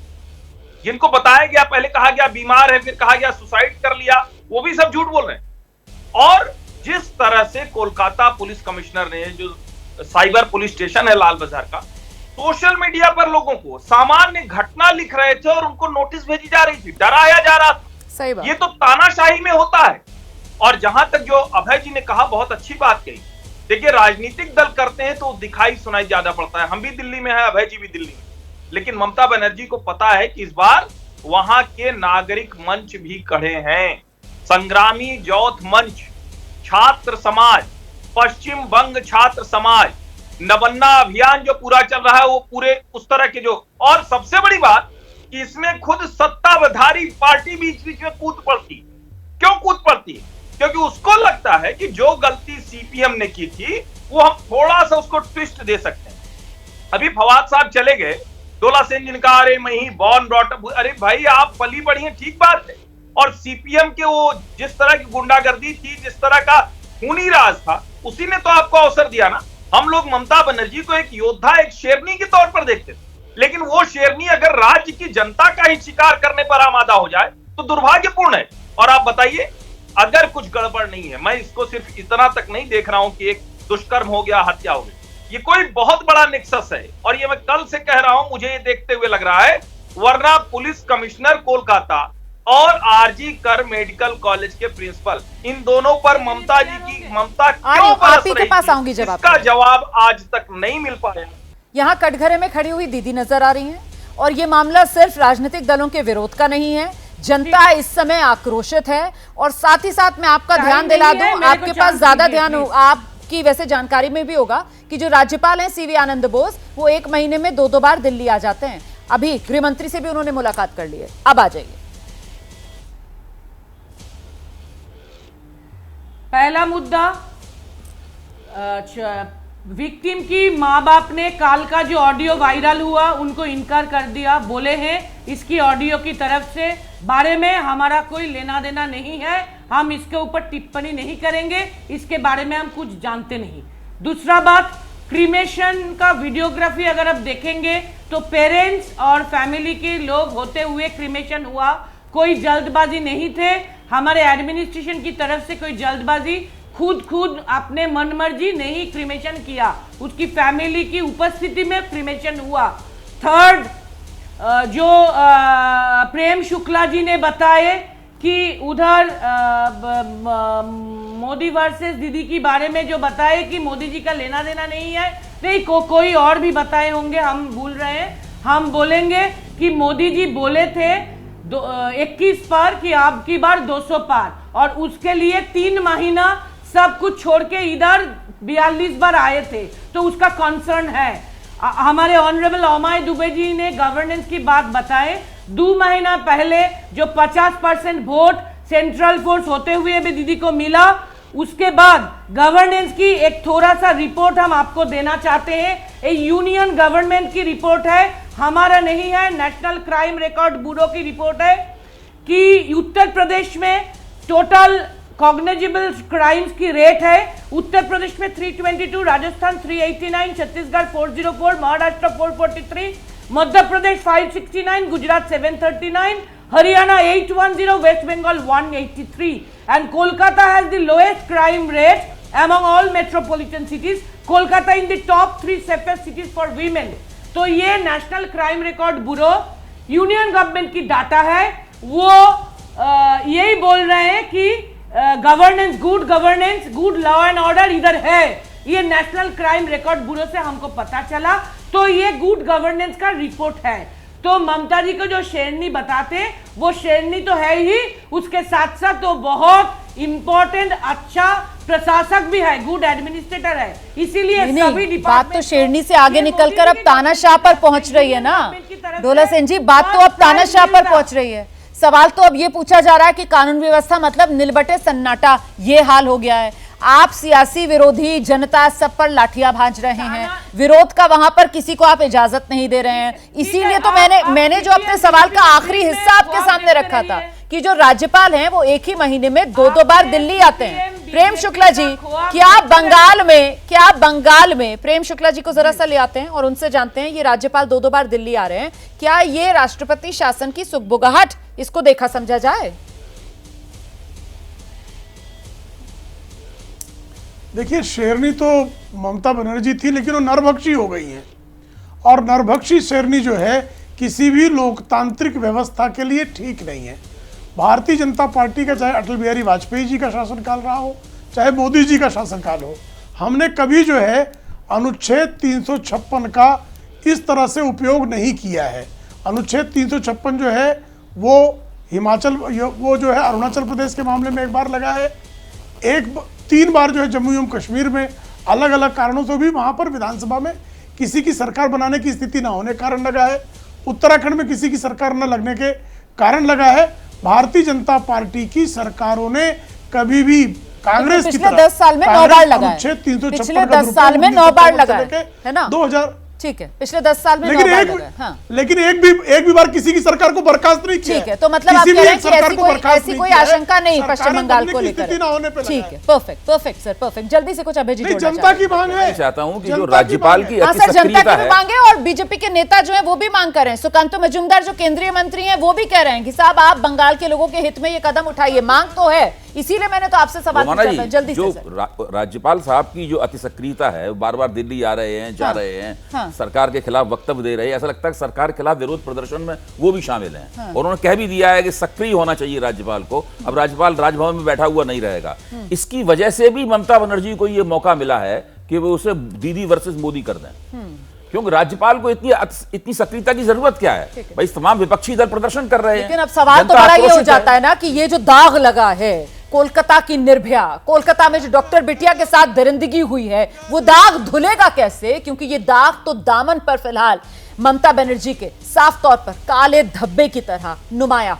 जिनको बताया गया, पहले कहा गया बीमार है, फिर कहा गया सुसाइड कर लिया, वो भी सब झूठ बोल रहे हैं। और जिस तरह से कोलकाता पुलिस कमिश्नर ने, जो साइबर पुलिस स्टेशन है लाल बाजार का, सोशल मीडिया पर लोगों को सामान्य घटना लिख रहे थे और उनको नोटिस भेजी जा रही थी, डराया जा रहा था। सही बात। ये तो तानाशाही में होता है। और जहां तक जो अभय जी ने कहा, बहुत अच्छी बात कही। देखिए, राजनीतिक दल करते हैं तो दिखाई सुनाई ज्यादा पड़ता है। हम भी दिल्ली में है, अभय जी भी दिल्ली में, लेकिन ममता बनर्जी को पता है कि इस बार वहां के नागरिक मंच भी खड़े हैं। संग्रामी जौथ मंच, छात्र समाज, पश्चिम बंग छात्र समाज, नवन्ना अभियान जो पूरा चल रहा है, वो पूरे उस तरह के जो, और सबसे बड़ी बात कि इसमें खुद सत्ताधारी पार्टी बीच बीच में कूद पड़ती। क्यों कूद पड़ती? क्योंकि उसको लगता है कि जो गलती सीपीएम ने की थी वो हम थोड़ा सा उसको ट्विस्ट दे सकते हैं। अभी फवाद साहब चले गए, डोला सेन जी ने कहा अरे मैं ही बॉर्न ब्रॉट अप। अरे भाई, आप पली बढ़ी हैं, ठीक बात है। और सीपीएम के वो जिस तरह की गुंडागर्दी थी, जिस तरह का खूनी राज था, उसी ने तो आपको अवसर दिया ना। हम लोग ममता बनर्जी को एक योद्धा, एक शेरनी के तौर पर देखते थे, लेकिन वो शेरनी अगर राज्य की जनता का ही शिकार करने पर आमादा हो जाए तो दुर्भाग्यपूर्ण है। और आप बताइए, अगर कुछ गड़बड़ नहीं है, मैं इसको सिर्फ इतना तक नहीं देख रहा हूं कि एक दुष्कर्म हो गया, हत्या हो गई, ये कोई बहुत बड़ा निक्सस है। और ये मैं कल से कह रहा हूं, मुझे ये देखते हुए लग रहा है, वरना पुलिस कमिश्नर कोलकाता और आरजी कर मेडिकल कॉलेज के प्रिंसिपल, इन दोनों पर ममता जी की ममता क्यों बरस रही थी, इसका जवाब आज तक नहीं मिल पाया। यहाँ कटघरे में खड़ी हुई दीदी नजर आ रही हैं और ये मामला सिर्फ राजनीतिक दलों के विरोध का नहीं है। जनता इस समय आक्रोशित है। और साथ ही साथ मैं आपका ध्यान दिला दूं, आपके पास ज्यादा ध्यान हो, आपकी वैसे जानकारी में भी होगा कि जो राज्यपाल हैं सीवी आनंद बोस, वो 1 महीने में 2 बार दिल्ली आ जाते हैं। अभी गृह मंत्री से भी उन्होंने मुलाकात कर ली है। अब आ जाइए। पहला मुद्दा, विक्टिम की माँ बाप ने काल का जो ऑडियो वायरल हुआ उनको इनकार कर दिया। बोले हैं इसकी ऑडियो की तरफ से बारे में हमारा कोई लेना देना नहीं है, हम इसके ऊपर टिप्पणी नहीं करेंगे, इसके बारे में हम कुछ जानते नहीं। दूसरा बात, क्रीमेशन का वीडियोग्राफी अगर आप देखेंगे तो पेरेंट्स और फैमिली के लोग होते हुए क्रीमेशन हुआ, कोई जल्दबाजी नहीं थे। हमारे एडमिनिस्ट्रेशन की तरफ से कोई जल्दबाजी, खुद अपने मनमर्जी नहीं क्रीमेशन किया, उसकी फैमिली की उपस्थिति में क्रीमेशन हुआ। थर्ड, जो प्रेम शुक्ला जी ने बताए कि उधर मोदी वर्सेस दीदी की बारे में जो बताए कि मोदी जी का लेना देना नहीं है, नहीं कोई और भी बताए होंगे, हम भूल रहे हैं। हम बोलेंगे कि मोदी जी बोले थे 21 पार कि आपकी बार 200 पार, और उसके लिए 3 महीना सब कुछ छोड़ के इधर 42 बार आए थे, तो उसका कंसर्न है। हमारे ऑनरेबल ओमाय दुबे जी ने गवर्नेंस की बात बताए। 2 महीना पहले जो 50% वोट सेंट्रल फोर्स होते हुए भी दीदी को मिला, उसके बाद गवर्नेंस की एक थोड़ा सा रिपोर्ट हम आपको देना चाहते हैं। ये यूनियन गवर्नमेंट की रिपोर्ट है, हमारा नहीं है, नेशनल क्राइम रिकॉर्ड ब्यूरो की रिपोर्ट है कि उत्तर प्रदेश में टोटल कॉग्निजेबल क्राइम्स की रेट है, उत्तर प्रदेश में 322, Rajasthan 389, Chhattisgarh 404, Maharashtra 443, Madhya Pradesh 569, Gujarat 739, Haryana 810, West Bengal 183, and Kolkata has the lowest crime rate among all metropolitan cities. Kolkata in the top 3 safest cities for women. तो ये national crime record bureau union government की data है, वो यही बोल रहे हैं कि governance, good law and order इधर है। ये नेशनल क्राइम रिकॉर्ड ब्यूरो से हमको पता चला, तो ये गुड गवर्नेंस का रिपोर्ट है। तो ममता जी को जो शेरनी बताते, वो शेरनी तो है ही, उसके साथ साथ तो बहुत इंपॉर्टेंट अच्छा प्रशासक भी है, गुड एडमिनिस्ट्रेटर है। इसीलिए सभी डिपार्टमेंट बात तो शेरनी से आगे निकलकर अब तानाशाह पर पहुंच रही है ना डोला सेन जी, बात तो अब तानाशाह पर पहुंच रही है। सवाल तो अब ये पूछा जा रहा है कि कानून व्यवस्था मतलब निलबटे सन्नाटा, ये हाल हो गया है। आप सियासी विरोधी, जनता सब पर लाठियां भांज रहे हैं, विरोध का वहां पर किसी को आप इजाजत नहीं दे रहे हैं। इसीलिए तो मैंने जो अपने सवाल का आखिरी हिस्सा आपके सामने रखा था कि जो राज्यपाल हैं वो एक ही महीने में 2-2 बार दिल्ली आते हैं। प्रेम शुक्ला जी, क्या बंगाल में प्रेम शुक्ला जी को जरा सा ले आते हैं और उनसे जानते हैं, ये राज्यपाल 2-2 बार दिल्ली आ रहे हैं, क्या ये राष्ट्रपति शासन की सुगबुगाहट, इसको देखा समझा जाए? देखिए, शेरनी तो ममता बनर्जी थी, लेकिन वो नरभक्षी हो गई हैं, और नरभक्षी शेरनी जो है किसी भी लोकतांत्रिक व्यवस्था के लिए ठीक नहीं है। भारतीय जनता पार्टी का चाहे अटल बिहारी वाजपेयी जी का शासनकाल रहा हो, चाहे मोदी जी का शासनकाल हो, हमने कभी जो है अनुच्छेद 356 का इस तरह से उपयोग नहीं किया है। अनुच्छेद 356 जो है वो वो जो है अरुणाचल प्रदेश के मामले में एक बार लगा है, 3 बार जो है जम्मू एवं कश्मीर में अलग अलग कारणों से भी वहां पर विधानसभा में किसी की सरकार बनाने की स्थिति ना होने कारण लगा है, उत्तराखंड में किसी की सरकार न लगने के कारण लगा है। भारतीय जनता पार्टी की सरकारों ने कभी भी कांग्रेस की तरह 10 साल में 9 बार लगा है, पिछले 10 साल में 9 बार लगा है ना, 2000, ठीक है, पिछले 10 साल में लेकिन एक भी बार किसी की सरकार को बर्खास्त नहीं किया। ठीक है, तो मतलब आप कह रहे हैं कि ऐसी कोई आशंका नहीं पश्चिम बंगाल को लेकर। ठीक है, परफेक्ट सर, परफेक्ट। जल्दी से कुछ अभय जी जोड़ना जनता की मांग है, चाहता हूं कि जो राज्यपाल की सर जनता की भी मांग है और बीजेपी के नेता जो है वो भी मांग कर रहे हैं। सुकांतो मजूमदार जो केंद्रीय मंत्री हैं वो भी कह रहे हैं कि साहब आप बंगाल के लोगों के हित में ये कदम उठाइए, मांग तो है, इसीलिए मैंने तो आपसे सवाल पूछा। जल्दी जो से राज्यपाल साहब की जो अतिसक्रियता है, बार बार दिल्ली आ रहे हैं, जा रहे हैं, सरकार के खिलाफ वक्तव्य दे रहे हैं, ऐसा लगता है कि सरकार के खिलाफ विरोध प्रदर्शन में वो भी शामिल हैं। और उन्होंने कह भी दिया है कि सक्रिय होना चाहिए राज्यपाल को। अब राज्यपाल राजभवन में बैठा हुआ नहीं रहेगा। इसकी वजह से भी ममता बनर्जी को ये मौका मिला है कि वो उसे दीदी वर्सेस मोदी कर दें, क्योंकि राज्यपाल को इतनी सक्रियता की जरूरत क्या है? भाई तमाम विपक्षी दल प्रदर्शन कर रहे हैं। लेकिन अब सवाल तो बड़ा ये हो जाता है ना कि ये जो दाग लगा है कोलकाता की निर्भया, कोलकाता में जो डॉक्टर बिटिया के साथ दरिंदगी हुई है, वो दाग धुलेगा कैसे? क्योंकि ये दाग तो दामन पर फिलहाल ममता बनर्जी के साफ तौर पर काले धब्बे की तरह नुमाया हो